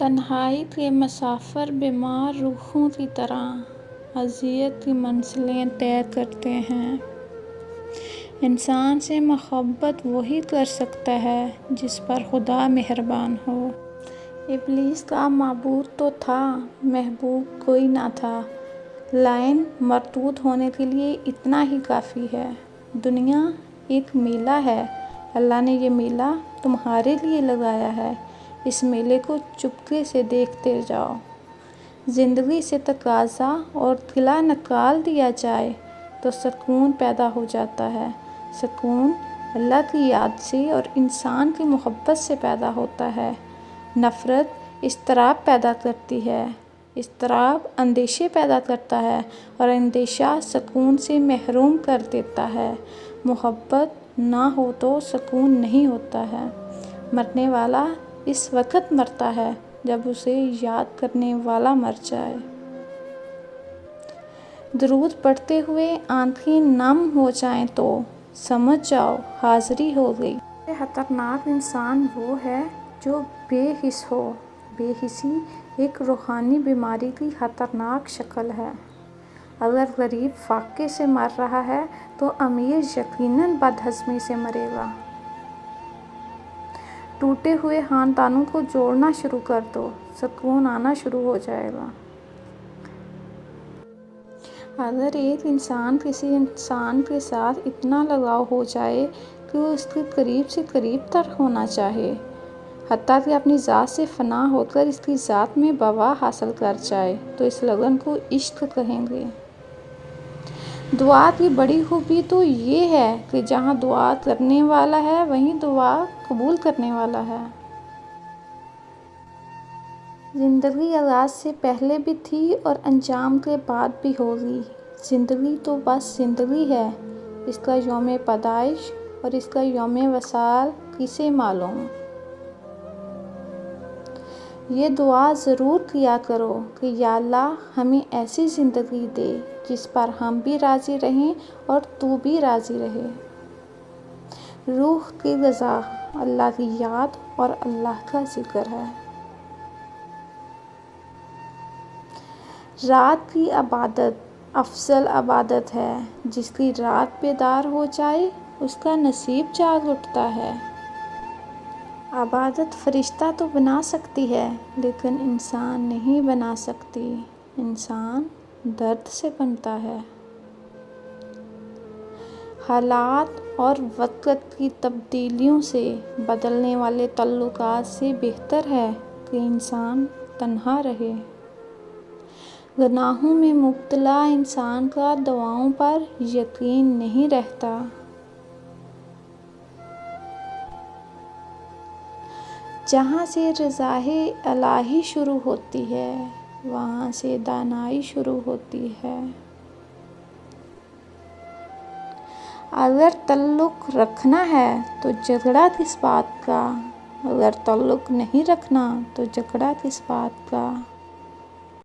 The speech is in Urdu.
تنہائی کے مسافر بیمار روحوں کی طرح اذیت کی منزلیں طے کرتے ہیں۔ انسان سے محبت وہی کر سکتا ہے جس پر خدا مہربان ہو۔ ابلیس کا معبود تو تھا، محبوب کوئی نہ تھا۔ لائن مردود ہونے کے لیے اتنا ہی کافی ہے۔ دنیا ایک میلہ ہے، اللہ نے یہ میلہ تمہارے لیے لگایا ہے، اس میلے کو چپکے سے دیکھتے جاؤ۔ زندگی سے تقاضا اور گلہ نکال دیا جائے تو سکون پیدا ہو جاتا ہے۔ سکون اللہ کی یاد سے اور انسان کی محبت سے پیدا ہوتا ہے۔ نفرت اضطراب پیدا کرتی ہے، اضطراب اندیشے پیدا کرتا ہے اور اندیشہ سکون سے محروم کر دیتا ہے۔ محبت نہ ہو تو سکون نہیں ہوتا ہے۔ مرنے والا اس وقت مرتا ہے جب اسے یاد کرنے والا مر جائے۔ درود پڑھتے ہوئے آنکھیں نم ہو جائیں تو سمجھ جاؤ حاضری ہو گئی۔ سب سے خطرناک انسان وہ ہے جو بے حس ہو۔ بے حسی ایک روحانی بیماری کی خطرناک شکل ہے۔ اگر غریب فاقے سے مر رہا ہے تو امیر یقیناً بدہضمی سے مرے گا۔ ٹوٹے ہوئے خاندانوں کو جوڑنا شروع کر دو، سکون آنا شروع ہو جائے گا۔ اگر ایک انسان کسی انسان کے ساتھ اتنا لگاؤ ہو جائے کہ وہ اس کے قریب سے قریب تر ہونا چاہے، حتیٰ کہ اپنی ذات سے فنا ہو کر اس کی ذات میں بقا حاصل کر جائے تو اس لگن کو عشق کہیں گے۔ دعا کی بڑی خوبی تو یہ ہے کہ جہاں دعا کرنے والا ہے وہیں دعا قبول کرنے والا ہے۔ زندگی آغاز سے پہلے بھی تھی اور انجام کے بعد بھی ہوگی۔ زندگی تو بس زندگی ہے، اس کا یوم پیدائش اور اس کا یوم وصال کسے معلوم۔ یہ دعا ضرور کیا کرو کہ یا اللہ ہمیں ایسی زندگی دے جس پر ہم بھی راضی رہیں اور تو بھی راضی رہے۔ روح کی غذا اللہ کی یاد اور اللہ کا ذکر ہے۔ رات کی عبادت افضل عبادت ہے، جس کی رات بیدار ہو جائے اس کا نصیب جاگ اٹھتا ہے۔ عبادت فرشتہ تو بنا سکتی ہے لیکن انسان نہیں بنا سکتی، انسان درد سے بنتا ہے۔ حالات اور وقت کی تبدیلیوں سے بدلنے والے تعلقات سے بہتر ہے کہ انسان تنہا رہے۔ گناہوں میں مبتلا انسان کا دعاؤں پر یقین نہیں رہتا۔ جہاں سے رضائے الہی شروع ہوتی ہے وہاں سے دانائی شروع ہوتی ہے۔ اگر تعلق رکھنا ہے تو جھگڑا کس بات کا، اگر تعلق نہیں رکھنا تو جھگڑا کس بات کا۔